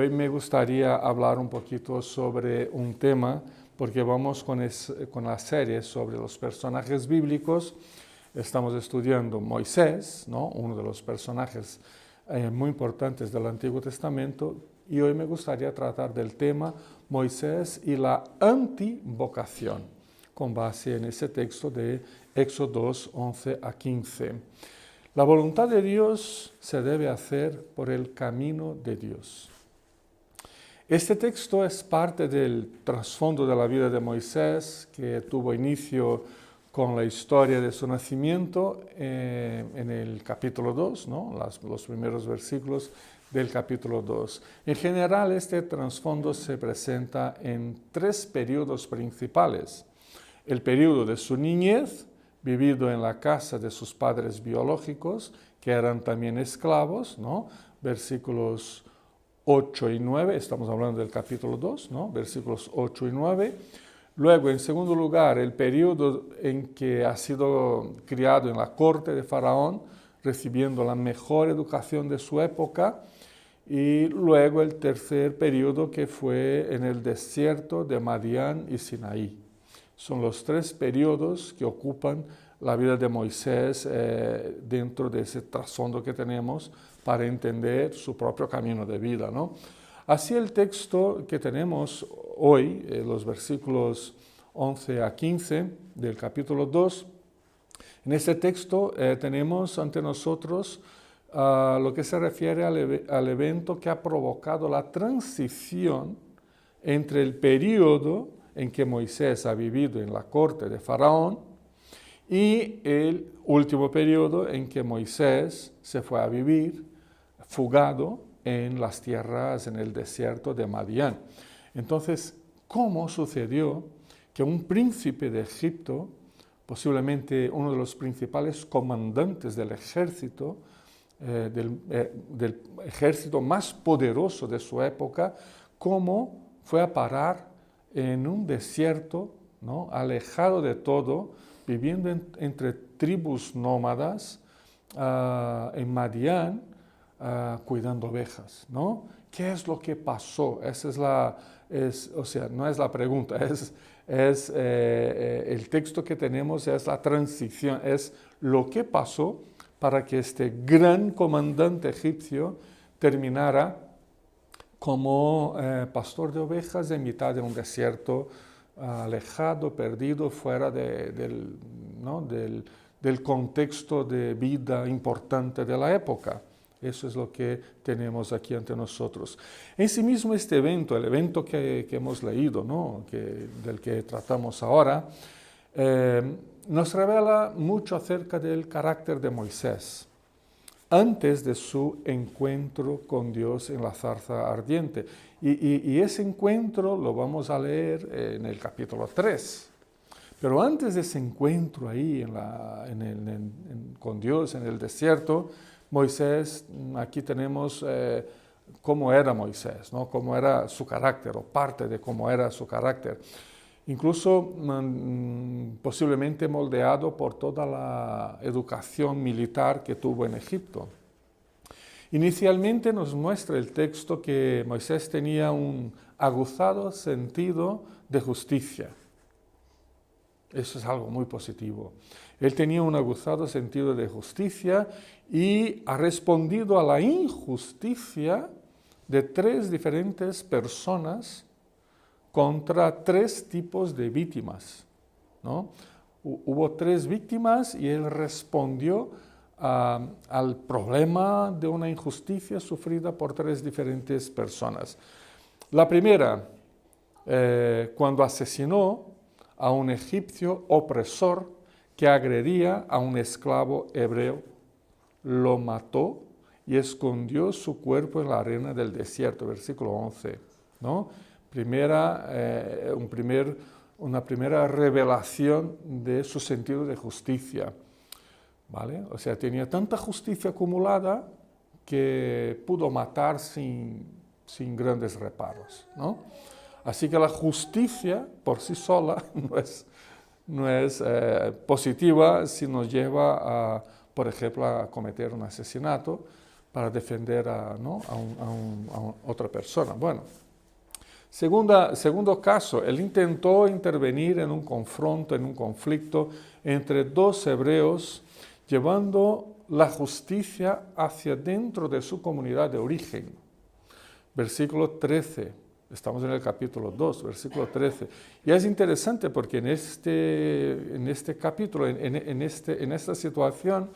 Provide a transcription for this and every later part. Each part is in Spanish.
hoy me gustaría hablar un poquito sobre un tema, porque vamos con la serie sobre los personajes bíblicos. Estamos estudiando Moisés, ¿no? Uno de los personajes muy importantes del Antiguo Testamento, y hoy me gustaría tratar del tema Moisés y la antivocación, con base en ese texto de Éxodo 2, 11 a 15. La voluntad de Dios se debe hacer por el camino de Dios. Este texto es parte del trasfondo de la vida de Moisés, que tuvo inicio con la historia de su nacimiento en el capítulo 2, ¿no? Los primeros versículos del capítulo 2. En general, este trasfondo se presenta en tres periodos principales. El periodo de su niñez, vivido en la casa de sus padres biológicos, que eran también esclavos, ¿no? Versículos 8 y 9, estamos hablando del capítulo 2, ¿no? Versículos 8 y 9. Luego, en segundo lugar, el periodo en que ha sido criado en la corte de Faraón, recibiendo la mejor educación de su época. Y luego el tercer periodo, que fue en el desierto de Madián y Sinaí. Son los tres periodos que ocupan la vida de Moisés dentro de ese trasfondo que tenemos para entender su propio camino de vida, ¿no? Así el texto que tenemos hoy, los versículos 11 a 15 del capítulo 2, en este texto tenemos ante nosotros lo que se refiere al evento que ha provocado la transición entre el periodo en que Moisés ha vivido en la corte de Faraón y el último periodo en que Moisés se fue a vivir fugado en las tierras, en el desierto de Madián. Entonces, ¿cómo sucedió que un príncipe de Egipto, posiblemente uno de los principales comandantes del ejército más poderoso de su época, cómo fue a parar en un desierto, ¿no? Alejado de todo, viviendo entre tribus nómadas en Madián, cuidando ovejas, ¿no? ¿Qué es lo que pasó? Esa no es la pregunta, el texto que tenemos es la transición, es lo que pasó para que este gran comandante egipcio terminara como pastor de ovejas en mitad de un desierto alejado, perdido, fuera del contexto de vida importante de la época. Eso es lo que tenemos aquí ante nosotros. En sí mismo este evento, el evento que hemos leído, ¿no? Del que tratamos ahora, nos revela mucho acerca del carácter de Moisés antes de su encuentro con Dios en la zarza ardiente. Y ese encuentro lo vamos a leer en el capítulo 3. Pero antes de ese encuentro ahí con Dios en el desierto, Moisés, aquí tenemos cómo era Moisés, ¿no? Cómo era su carácter, o parte de cómo era su carácter. Incluso posiblemente moldeado por toda la educación militar que tuvo en Egipto. Inicialmente nos muestra el texto que Moisés tenía un aguzado sentido de justicia. Eso es algo muy positivo. Él tenía un aguzado sentido de justicia y ha respondido a la injusticia de tres diferentes personas contra tres tipos de víctimas, ¿no? Hubo tres víctimas y él respondió al problema de una injusticia sufrida por tres diferentes personas. La primera, cuando asesinó a un egipcio opresor que agredía a un esclavo hebreo, lo mató y escondió su cuerpo en la arena del desierto, versículo 11, ¿no? Una primera revelación de su sentido de justicia, ¿vale? O sea, tenía tanta justicia acumulada que pudo matar sin grandes reparos, ¿no? Así que la justicia por sí sola no es positiva si nos lleva por ejemplo, a cometer un asesinato, para defender a otra persona. Bueno, segundo caso, él intentó intervenir en un confronto, en un conflicto entre dos hebreos, llevando la justicia hacia dentro de su comunidad de origen. Versículo 13, estamos en el capítulo 2, versículo 13. Y es interesante porque en este capítulo, en esta situación,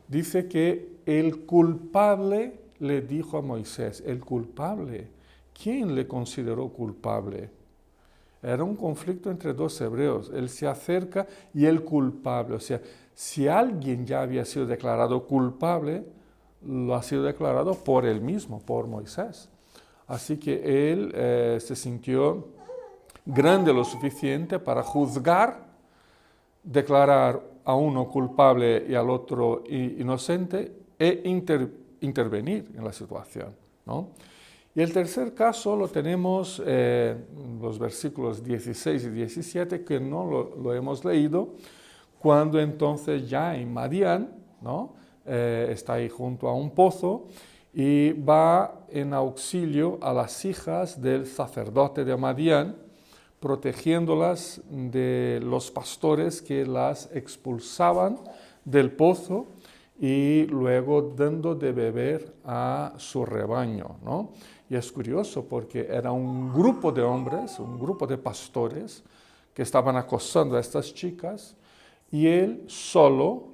dice que el culpable le dijo a Moisés, el culpable, ¿quién le consideró culpable? Era un conflicto entre dos hebreos, él se acerca y el culpable, o sea, si alguien ya había sido declarado culpable, lo ha sido declarado por él mismo, por Moisés. Así que él se sintió grande lo suficiente para juzgar, declarar a uno culpable y al otro inocente e intervenir en la situación, ¿no? Y el tercer caso lo tenemos los versículos 16 y 17, que no lo hemos leído, cuando entonces ya en Madián, ¿no? Está ahí junto a un pozo y va en auxilio a las hijas del sacerdote de Madián, protegiéndolas de los pastores que las expulsaban del pozo y luego dando de beber a su rebaño, ¿no? Y es curioso porque era un grupo de hombres, un grupo de pastores que estaban acosando a estas chicas y él solo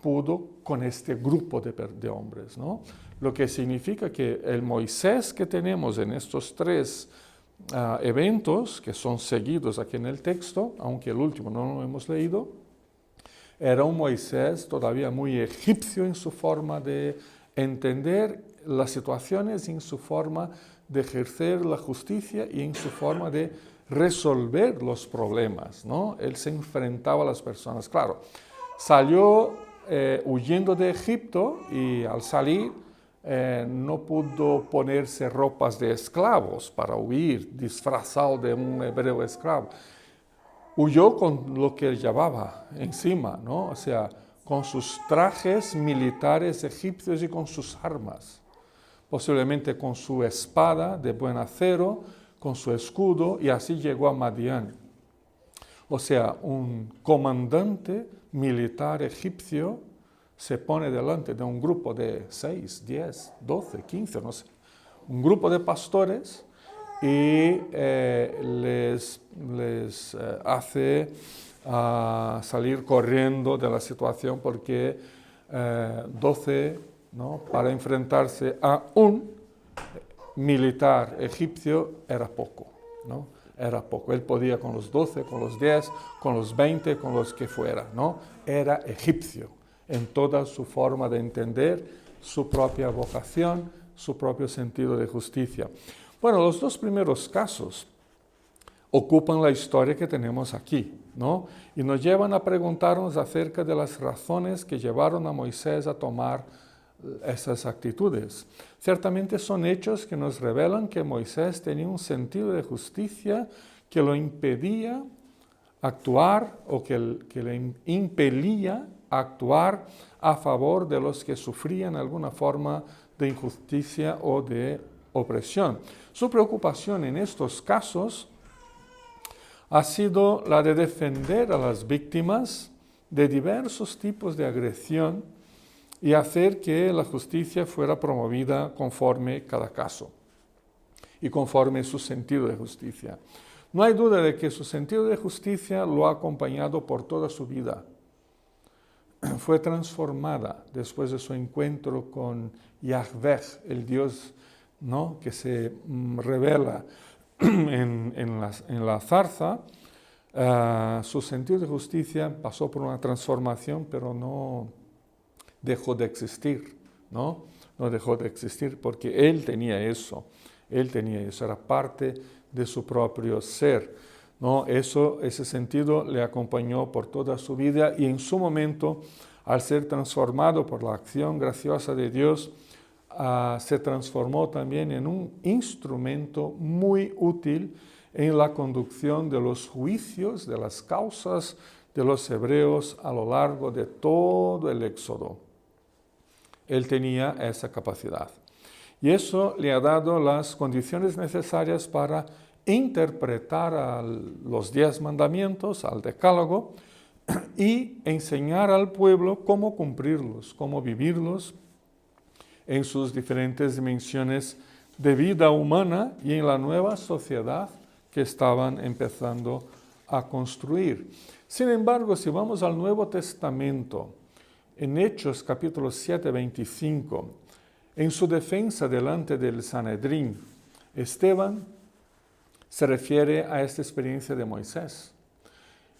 pudo con este grupo de hombres, ¿no? Lo que significa que el Moisés que tenemos en estos tres eventos, que son seguidos aquí en el texto, aunque el último no lo hemos leído, era un Moisés todavía muy egipcio en su forma de entender las situaciones, en su forma de ejercer la justicia y en su forma de resolver los problemas, ¿no? Él se enfrentaba a las personas. Claro, salió huyendo de Egipto y al salir no pudo ponerse ropas de esclavos para huir, disfrazado de un hebreo esclavo. Huyó con lo que llevaba encima, ¿no? O sea, con sus trajes militares egipcios y con sus armas, posiblemente con su espada de buen acero, con su escudo, y así llegó a Madián. O sea, un comandante militar egipcio se pone delante de un grupo de 6, 10, 12, 15, no sé, un grupo de pastores y les hace salir corriendo de la situación porque 12, ¿no? Para enfrentarse a un militar egipcio era poco, ¿no? Era poco. Él podía con los 12, con los 10, con los 20, con los que fuera, ¿no? Era egipcio en toda su forma de entender su propia vocación, su propio sentido de justicia. Bueno, los dos primeros casos ocupan la historia que tenemos aquí, ¿no? Y nos llevan a preguntarnos acerca de las razones que llevaron a Moisés a tomar esas actitudes. Ciertamente son hechos que nos revelan que Moisés tenía un sentido de justicia que lo impedía actuar o que le impelía a actuar a favor de los que sufrían alguna forma de injusticia o de opresión. Su preocupación en estos casos ha sido la de defender a las víctimas de diversos tipos de agresión y hacer que la justicia fuera promovida conforme cada caso y conforme su sentido de justicia. No hay duda de que su sentido de justicia lo ha acompañado por toda su vida. Fue transformada después de su encuentro con Yahvé, el Dios, ¿no?, que se revela en la zarza. Su sentido de justicia pasó por una transformación, pero no dejó de existir, ¿no? No dejó de existir porque él tenía eso, era parte de su propio ser, ¿no? Ese sentido le acompañó por toda su vida y en su momento, al ser transformado por la acción graciosa de Dios, se transformó también en un instrumento muy útil en la conducción de los juicios, de las causas de los hebreos a lo largo de todo el Éxodo. él tenía esa capacidad. Y eso le ha dado las condiciones necesarias para interpretar a los 10 mandamientos, al decálogo, y enseñar al pueblo cómo cumplirlos, cómo vivirlos en sus diferentes dimensiones de vida humana y en la nueva sociedad que estaban empezando a construir. Sin embargo, si vamos al Nuevo Testamento, en Hechos capítulo 7, 25, en su defensa delante del Sanedrín, Esteban se refiere a esta experiencia de Moisés.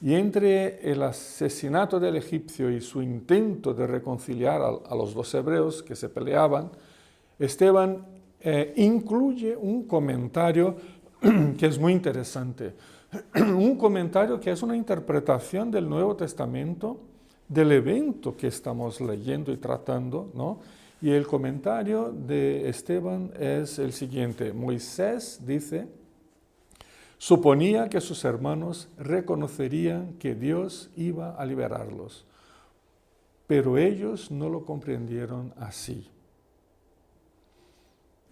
Y entre el asesinato del egipcio y su intento de reconciliar a los dos hebreos que se peleaban, Esteban incluye un comentario que es muy interesante. Un comentario que es una interpretación del Nuevo Testamento del evento que estamos leyendo y tratando, ¿no? Y el comentario de Esteban es el siguiente. Moisés dice: suponía que sus hermanos reconocerían que Dios iba a liberarlos, pero ellos no lo comprendieron así.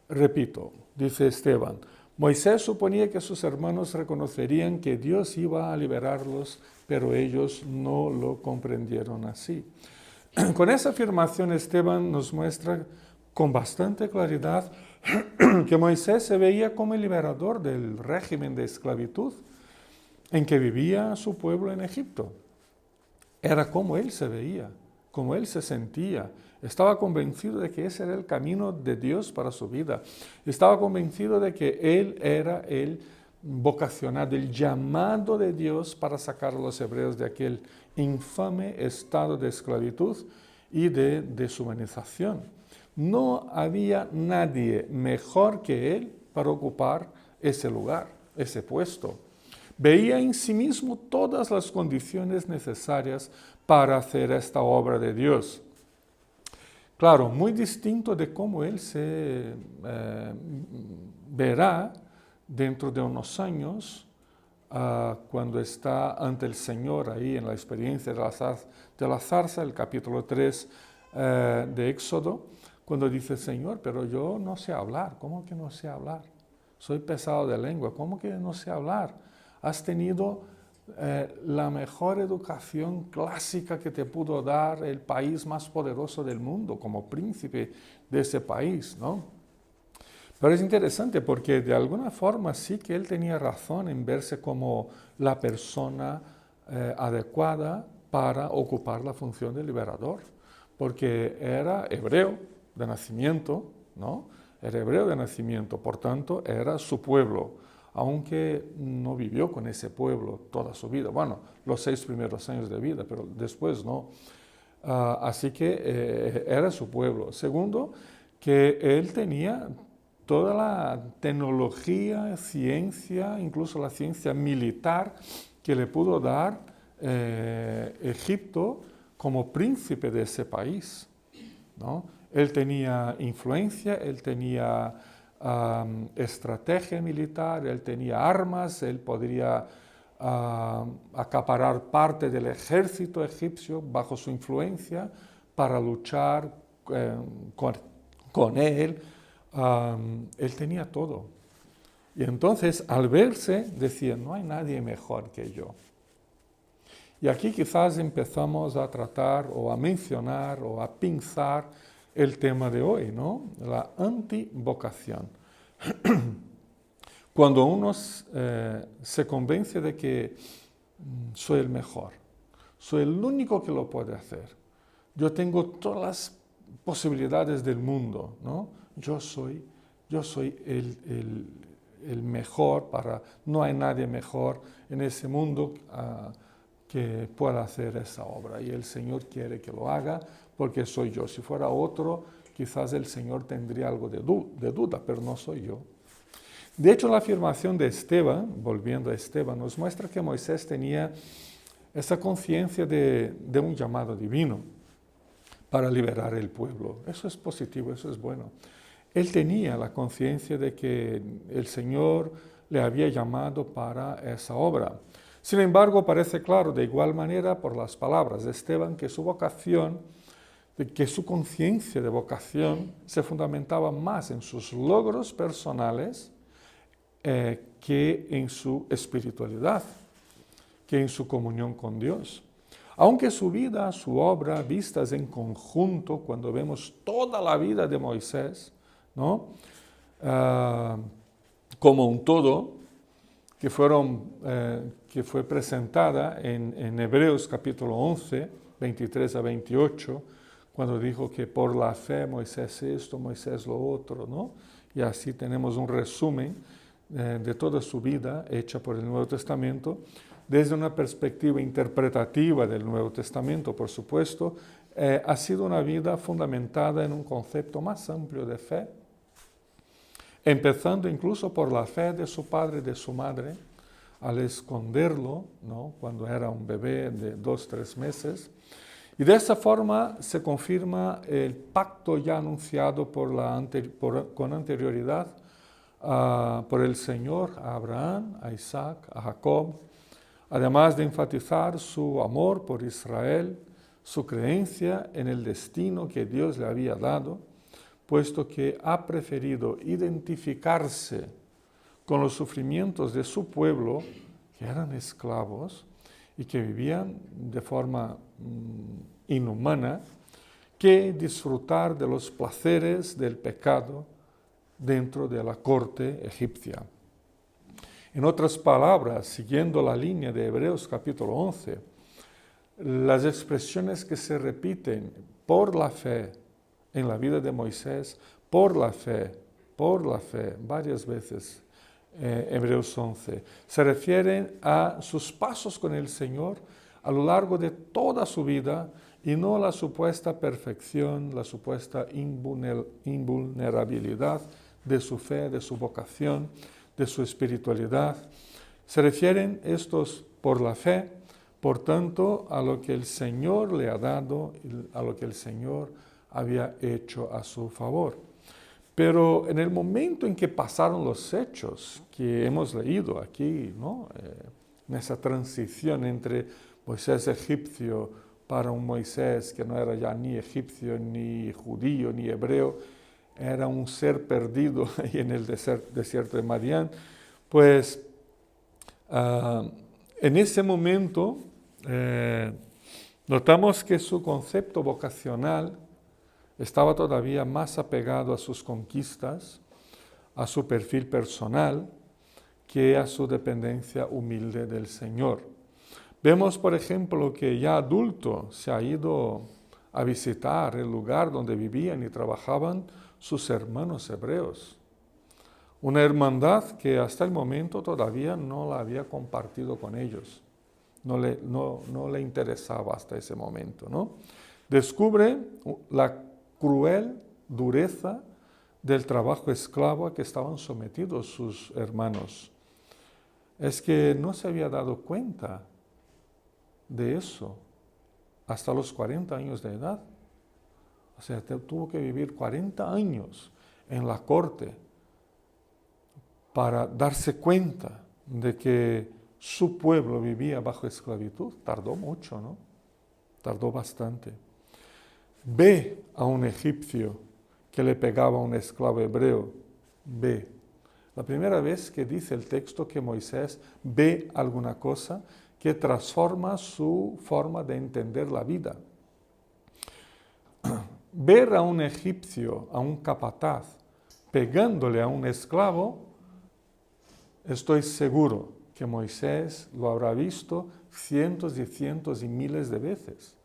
Repito, dice Esteban, Moisés suponía que sus hermanos reconocerían que Dios iba a liberarlos, pero ellos no lo comprendieron así. Con esa afirmación Esteban nos muestra con bastante claridad que Moisés se veía como el liberador del régimen de esclavitud en que vivía su pueblo en Egipto. Era como él se veía, como él se sentía. Estaba convencido de que ese era el camino de Dios para su vida. Estaba convencido de que él era el vocacionado, el llamado de Dios para sacar a los hebreos de aquel infame estado de esclavitud y de deshumanización. No había nadie mejor que él para ocupar ese lugar, ese puesto. Veía en sí mismo todas las condiciones necesarias para hacer esta obra de Dios. Claro, muy distinto de cómo él se verá dentro de unos años, cuando está ante el Señor ahí en la experiencia de la zarza, el capítulo 3 de Éxodo, cuando dice: Señor, pero yo no sé hablar. ¿Cómo que no sé hablar? Soy pesado de lengua. ¿Cómo que no sé hablar? Has tenido la mejor educación clásica que te pudo dar el país más poderoso del mundo, como príncipe de ese país, ¿no? Pero es interesante porque de alguna forma sí que él tenía razón en verse como la persona adecuada para ocupar la función de liberador, porque era hebreo de nacimiento, ¿no? Era hebreo de nacimiento, por tanto era su pueblo, aunque no vivió con ese pueblo toda su vida. Bueno, los 6 primeros años de vida, pero después no. Así que era su pueblo. Segundo, que él tenía toda la tecnología, ciencia, incluso la ciencia militar que le pudo dar Egipto como príncipe de ese país, ¿no? Él tenía influencia, él tenía estrategia militar, él tenía armas, él podría acaparar parte del ejército egipcio bajo su influencia para luchar con él. Él tenía todo. Y entonces, al verse, decía: no hay nadie mejor que yo. Y aquí quizás empezamos a tratar o a mencionar o a pinzar el tema de hoy, ¿no? La antivocación. Cuando uno se convence de que soy el mejor, soy el único que lo puede hacer, yo tengo todas las posibilidades del mundo, ¿no? Yo soy el mejor no hay nadie mejor en ese mundo que pueda hacer esa obra. Y el Señor quiere que lo haga porque soy yo. Si fuera otro, quizás el Señor tendría algo de duda, pero no soy yo. De hecho, la afirmación de Esteban, volviendo a Esteban, nos muestra que Moisés tenía esa conciencia de un llamado divino para liberar el pueblo. Eso es positivo, eso es bueno. Él tenía la conciencia de que el Señor le había llamado para esa obra. Sin embargo, parece claro de igual manera por las palabras de Esteban que su vocación de que su conciencia de vocación se fundamentaba más en sus logros personales que en su espiritualidad, que en su comunión con Dios. Aunque su vida, su obra, vistas en conjunto, cuando vemos toda la vida de Moisés, ¿no? Como un todo, que fue presentada en Hebreos capítulo 11, 23 a 28, cuando dijo que por la fe Moisés esto, Moisés lo otro, ¿no? Y así tenemos un resumen de toda su vida hecha por el Nuevo Testamento, desde una perspectiva interpretativa del Nuevo Testamento, por supuesto, ha sido una vida fundamentada en un concepto más amplio de fe, empezando incluso por la fe de su padre y de su madre, al esconderlo, ¿no? Cuando era un bebé de 2-3 meses. Y de esa forma se confirma el pacto ya anunciado con anterioridad por el Señor a Abraham, a Isaac, a Jacob, además de enfatizar su amor por Israel, su creencia en el destino que Dios le había dado, puesto que ha preferido identificarse con los sufrimientos de su pueblo, que eran esclavos y que vivían de forma inhumana, que disfrutar de los placeres del pecado dentro de la corte egipcia. En otras palabras, siguiendo la línea de Hebreos capítulo 11, las expresiones que se repiten por la fe en la vida de Moisés, por la fe, varias veces, Hebreos 11, se refieren a sus pasos con el Señor a lo largo de toda su vida y no a la supuesta perfección, la supuesta invulnerabilidad de su fe, de su vocación, de su espiritualidad. Se refieren estos por la fe, por tanto, a lo que el Señor le ha dado, a lo que el Señor había hecho a su favor. Pero en el momento en que pasaron los hechos que hemos leído aquí, ¿no? En esa transición entre Moisés egipcio para un Moisés que no era ya ni egipcio, ni judío, ni hebreo, era un ser perdido ahí en el desierto de Madián, pues en ese momento notamos que su concepto vocacional estaba todavía más apegado a sus conquistas, a su perfil personal, que a su dependencia humilde del Señor. Vemos, por ejemplo, que ya adulto se ha ido a visitar el lugar donde vivían y trabajaban sus hermanos hebreos. Una hermandad que hasta el momento todavía no la había compartido con ellos. No le interesaba hasta ese momento, ¿no? Descubre la cruel dureza del trabajo esclavo a que estaban sometidos sus hermanos. Es que no se había dado cuenta de eso hasta los 40 años de edad. O sea, tuvo que vivir 40 años en la corte para darse cuenta de que su pueblo vivía bajo esclavitud. Tardó mucho, ¿no? Tardó bastante. Ve a un egipcio que le pegaba a un esclavo hebreo. Ve. La primera vez que dice el texto que Moisés ve alguna cosa que transforma su forma de entender la vida. Ver a un egipcio, a un capataz, pegándole a un esclavo, estoy seguro que Moisés lo habrá visto cientos y cientos y miles de veces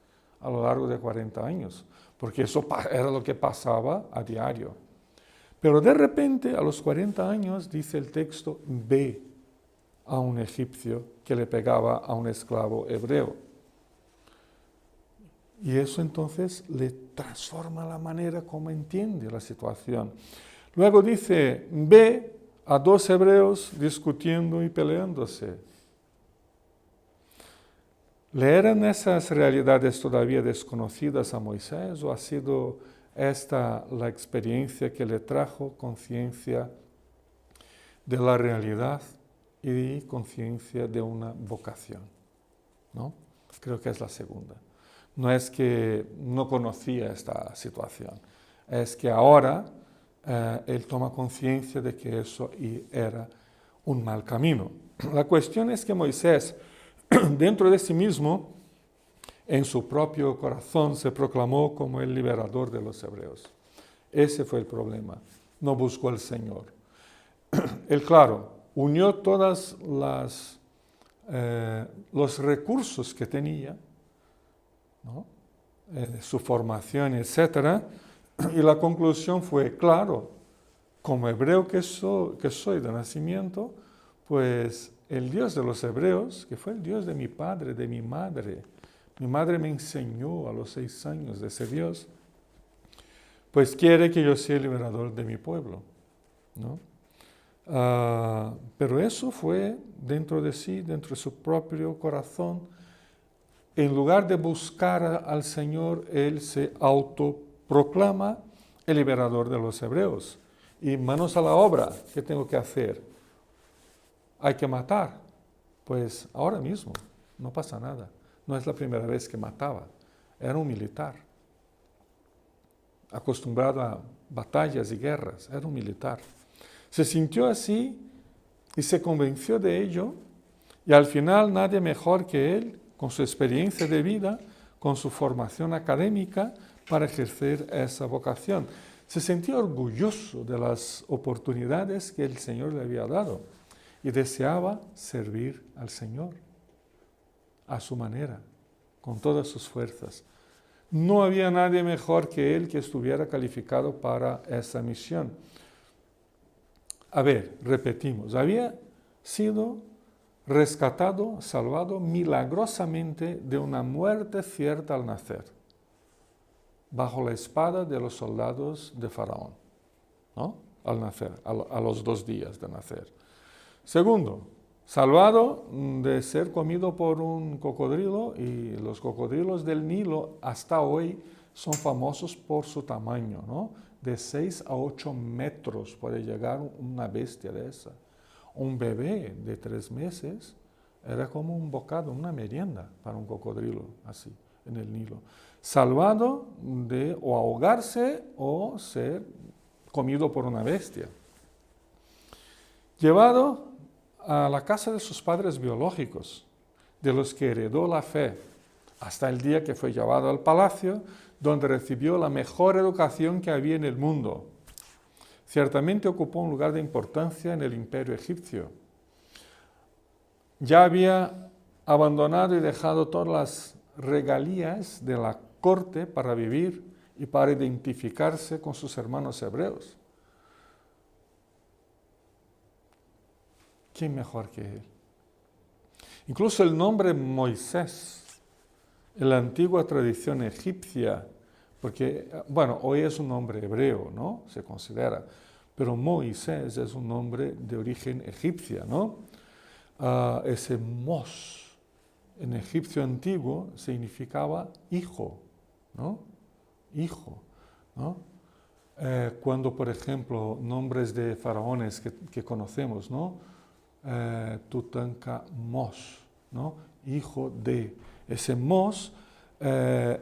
a lo largo de 40 años, porque eso era lo que pasaba a diario. Pero de repente, a los 40 años, dice el texto, ve a un egipcio que le pegaba a un esclavo hebreo. Y eso entonces le transforma la manera como entiende la situación. Luego dice, ve a dos hebreos discutiendo y peleándose. ¿Le eran esas realidades todavía desconocidas a Moisés o ha sido esta la experiencia que le trajo conciencia de la realidad y conciencia de una vocación? ¿No? Creo que es la segunda. No es que no conocía esta situación, es que ahora él toma conciencia de que eso era un mal camino. La cuestión es que Moisés, dentro de sí mismo, en su propio corazón, se proclamó como el liberador de los hebreos. Ese fue el problema. No buscó al Señor. Él, claro, unió todos los recursos que tenía, ¿no? Su formación, etc. Y la conclusión fue, claro, como hebreo que soy de nacimiento, pues el Dios de los hebreos, que fue el Dios de mi padre, de mi madre me enseñó a los 6 años de ese Dios, pues quiere que yo sea el liberador de mi pueblo, ¿no? Pero eso fue dentro de sí, dentro de su propio corazón. En lugar de buscar al Señor, él se autoproclama el liberador de los hebreos. Y manos a la obra, ¿qué tengo que hacer? Hay que matar. Pues ahora mismo, no pasa nada. No es la primera vez que mataba. Era un militar. Acostumbrado a batallas y guerras. Era un militar. Se sintió así y se convenció de ello. Y al final nadie mejor que él, con su experiencia de vida, con su formación académica, para ejercer esa vocación. Se sentía orgulloso de las oportunidades que el Señor le había dado y deseaba servir al Señor a su manera, con todas sus fuerzas. No había nadie mejor que él que estuviera calificado para esa misión. A ver, repetimos, había sido rescatado, salvado milagrosamente de una muerte cierta al nacer, bajo la espada de los soldados de Faraón, ¿no? Al nacer, a los 2 días de nacer. Segundo, salvado de ser comido por un cocodrilo, y los cocodrilos del Nilo hasta hoy son famosos por su tamaño, ¿no? De 6 a 8 metros puede llegar una bestia de esa. Un bebé de 3 meses era como un bocado, una merienda para un cocodrilo, así, en el Nilo. Salvado de o ahogarse o ser comido por una bestia. Llevado a la casa de sus padres biológicos, de los que heredó la fe, hasta el día que fue llevado al palacio, donde recibió la mejor educación que había en el mundo. Ciertamente ocupó un lugar de importancia en el imperio egipcio. Ya había abandonado y dejado todas las regalías de la corte para vivir y para identificarse con sus hermanos hebreos. ¿Quién mejor que él? Incluso el nombre Moisés, en la antigua tradición egipcia, porque, bueno, hoy es un nombre hebreo, ¿no? Se considera, pero Moisés es un nombre de origen egipcia, ¿no? Ese Mos, en egipcio antiguo, significaba hijo, ¿no? Hijo, ¿no? Cuando, por ejemplo, nombres de faraones que conocemos, ¿no? Tutankamós, ¿no? Hijo de. Ese Mos,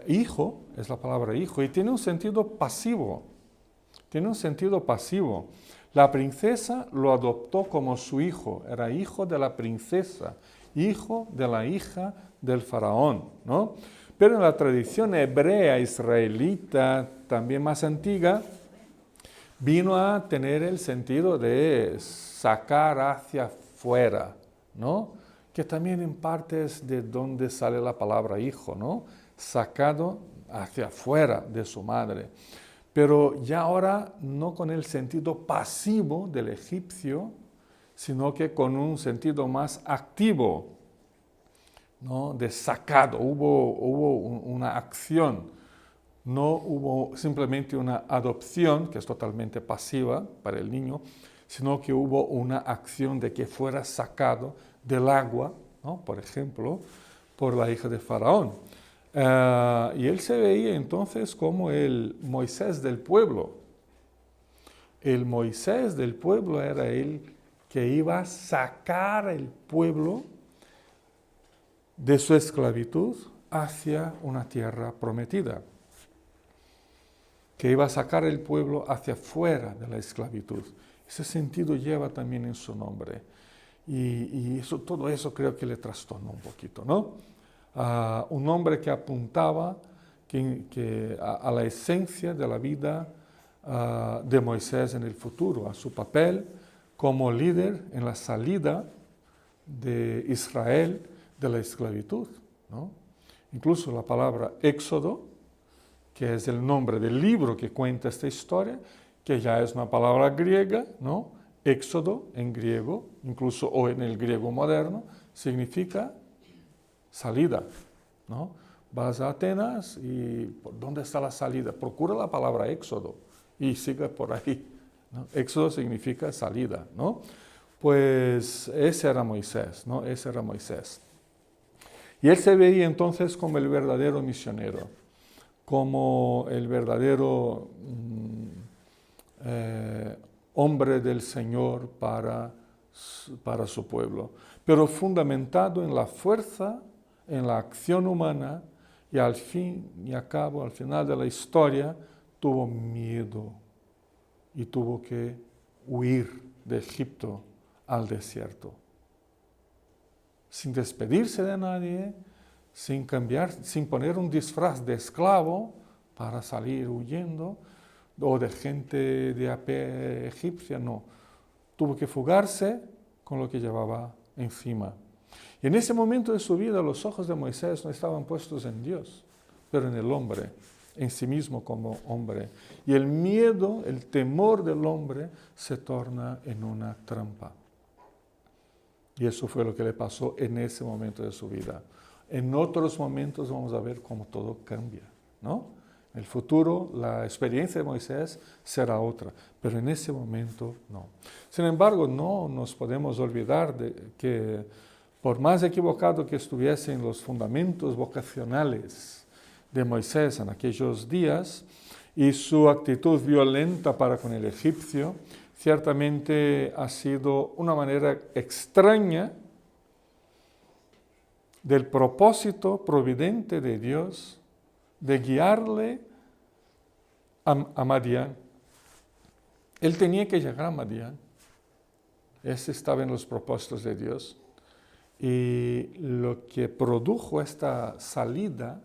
hijo, es la palabra hijo, y tiene un sentido pasivo. Tiene un sentido pasivo. La princesa lo adoptó como su hijo, era hijo de la princesa, hijo de la hija del faraón, ¿no? Pero en la tradición hebrea israelita, también más antigua, vino a tener el sentido de sacar hacia afuera, ¿no? Que también en parte es de donde sale la palabra hijo, ¿no? Sacado hacia afuera de su madre. Pero ya ahora no con el sentido pasivo del egipcio, sino que con un sentido más activo, ¿no? De sacado. Hubo una acción, no hubo simplemente una adopción, que es totalmente pasiva para el niño, sino que hubo una acción de que fuera sacado del agua, ¿no? Por ejemplo, por la hija de Faraón. Y él se veía entonces como el Moisés del pueblo. El Moisés del pueblo era el que iba a sacar al pueblo de su esclavitud hacia una tierra prometida, que iba a sacar el pueblo hacia fuera de la esclavitud. Ese sentido lleva también en su nombre. Y todo eso creo que le trastornó un poquito, ¿no? Un hombre que apuntaba a la esencia de la vida de Moisés en el futuro, a su papel como líder en la salida de Israel de la esclavitud, ¿no? Incluso la palabra Éxodo, que es el nombre del libro que cuenta esta historia, que ya es una palabra griega, ¿no? Éxodo en griego, incluso o en el griego moderno, significa salida, ¿no? Vas a Atenas y ¿dónde está la salida? Procura la palabra Éxodo y sigue por ahí, ¿no? Éxodo significa salida, ¿no? Pues ese era Moisés, ¿no? Ese era Moisés. Y él se veía entonces como el verdadero misionero, como el verdadero hombre del Señor para su pueblo, pero fundamentado en la fuerza, en la acción humana, y al fin y al cabo, al final de la historia, tuvo miedo y tuvo que huir de Egipto al desierto, sin despedirse de nadie, sin poner un disfraz de esclavo para salir huyendo, o de gente de a pie egipcia, no. Tuvo que fugarse con lo que llevaba encima. Y en ese momento de su vida los ojos de Moisés no estaban puestos en Dios, pero en el hombre, en sí mismo como hombre. Y el miedo, el temor del hombre se torna en una trampa. Y eso fue lo que le pasó en ese momento de su vida. En otros momentos vamos a ver cómo todo cambia, ¿no? En el futuro la experiencia de Moisés será otra, pero en ese momento no. Sin embargo, no nos podemos olvidar de que por más equivocado que estuviesen los fundamentos vocacionales de Moisés en aquellos días y su actitud violenta para con el egipcio, ciertamente ha sido una manera extraña del propósito providente de Dios de guiarle a Madián. Él tenía que llegar a Madián. Ese estaba en los propósitos de Dios. Y lo que produjo esta salida,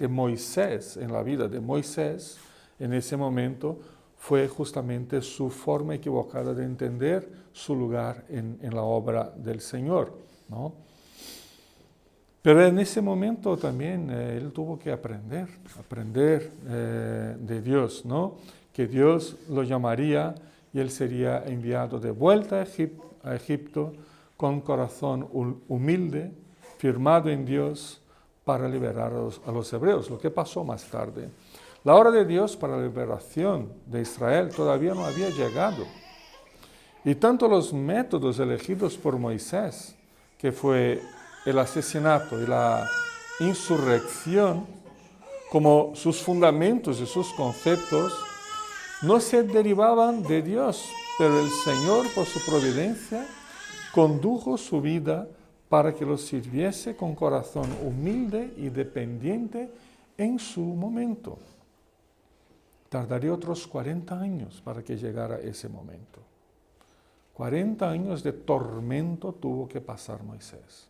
Moisés, en la vida de Moisés, en ese momento, fue justamente su forma equivocada de entender su lugar en la obra del Señor, ¿no? Pero en ese momento también él tuvo que aprender de Dios, ¿no? Que Dios lo llamaría y él sería enviado de vuelta a Egipto con corazón humilde, firmado en Dios para liberar a los hebreos, lo que pasó más tarde. La hora de Dios para la liberación de Israel todavía no había llegado. Y tanto los métodos elegidos por Moisés, que fue el asesinato y la insurrección, como sus fundamentos y sus conceptos, no se derivaban de Dios, pero el Señor, por su providencia, condujo su vida para que los sirviese con corazón humilde y dependiente en su momento. Tardaría otros 40 años para que llegara ese momento. 40 años de tormento tuvo que pasar Moisés.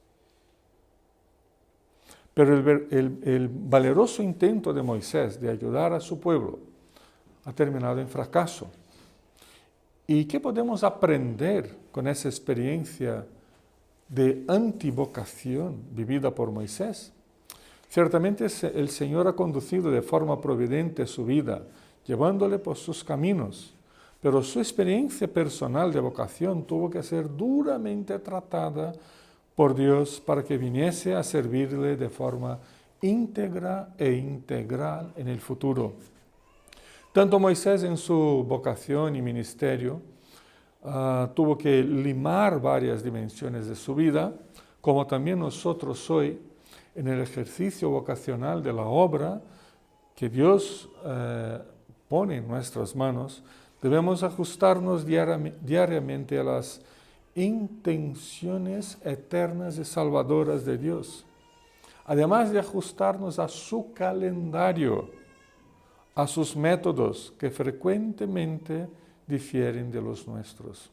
Pero el valeroso intento de Moisés de ayudar a su pueblo ha terminado en fracaso. ¿Y qué podemos aprender con esa experiencia de antivocación vivida por Moisés? Ciertamente el Señor ha conducido de forma providente su vida, llevándole por sus caminos, pero su experiencia personal de vocación tuvo que ser duramente tratada por Dios para que viniese a servirle de forma íntegra e integral en el futuro. Tanto Moisés en su vocación y ministerio tuvo que limar varias dimensiones de su vida, como también nosotros hoy en el ejercicio vocacional de la obra que Dios pone en nuestras manos, debemos ajustarnos diariamente a las intenciones eternas y salvadoras de Dios, además de ajustarnos a su calendario, a sus métodos que frecuentemente difieren de los nuestros.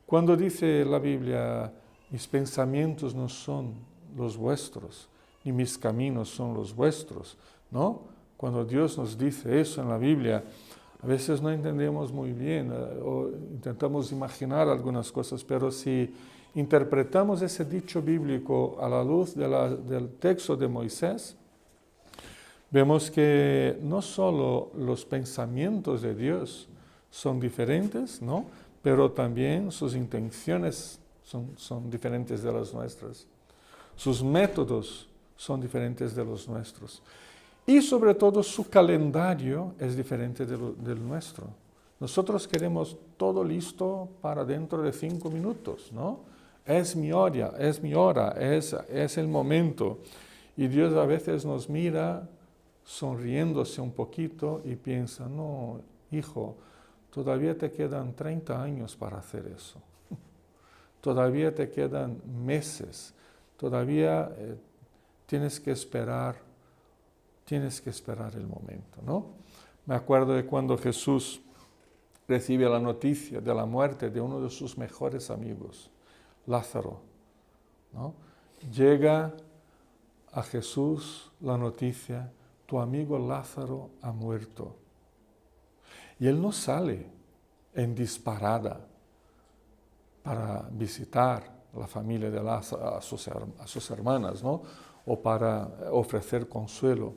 Cuando dice la Biblia, mis pensamientos no son los vuestros, ni mis caminos son los vuestros, ¿no? Cuando Dios nos dice eso en la Biblia, a veces no entendemos muy bien o intentamos imaginar algunas cosas, pero si interpretamos ese dicho bíblico a la luz del texto de Moisés, vemos que no solo los pensamientos de Dios son diferentes, ¿no? Pero también sus intenciones son diferentes de las nuestras. Sus métodos son diferentes de los nuestros. Y sobre todo su calendario es diferente del nuestro. Nosotros queremos todo listo para dentro de 5 minutos, ¿no? Es mi hora, es el momento. Y Dios a veces nos mira sonriéndose un poquito y piensa, no, hijo, todavía te quedan 30 años para hacer eso. Todavía te quedan meses. Todavía tienes que esperar el momento, ¿no? Me acuerdo de cuando Jesús recibe la noticia de la muerte de uno de sus mejores amigos, Lázaro, ¿no? Llega a Jesús la noticia, tu amigo Lázaro ha muerto. Y él no sale en disparada para visitar la familia de Lázaro, a sus hermanas, ¿no? O para ofrecer consuelo.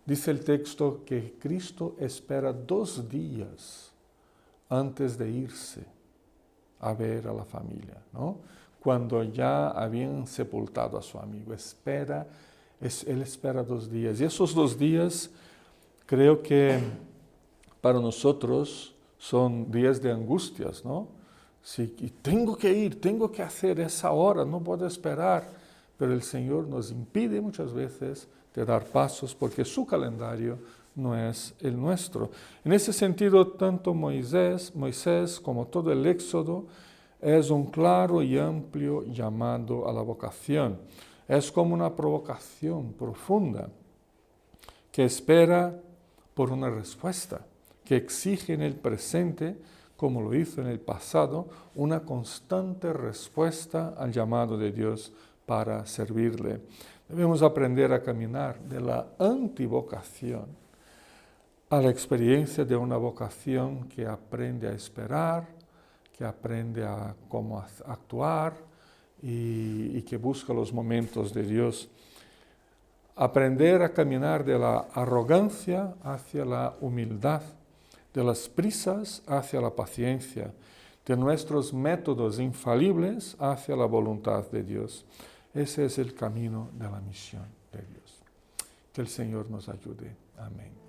Dice el texto que Cristo espera 2 días antes de irse a ver a la familia, ¿no? Cuando ya habían sepultado a su amigo. Él espera 2 días. Y esos 2 días creo que para nosotros son días de angustias, ¿no? Sí, y tengo que ir, tengo que hacer esa hora, no puedo esperar. Pero el Señor nos impide muchas veces de dar pasos porque su calendario no es el nuestro. En ese sentido, tanto Moisés como todo el Éxodo es un claro y amplio llamado a la vocación. Es como una provocación profunda que espera por una respuesta, que exige en el presente, como lo hizo en el pasado, una constante respuesta al llamado de Dios para servirle. Debemos aprender a caminar de la antivocación a la experiencia de una vocación que aprende a esperar, que aprende a cómo actuar y que busca los momentos de Dios. Aprender a caminar de la arrogancia hacia la humildad, de las prisas hacia la paciencia, de nuestros métodos infalibles hacia la voluntad de Dios. Ese es el camino de la misión de Dios. Que el Señor nos ayude. Amén.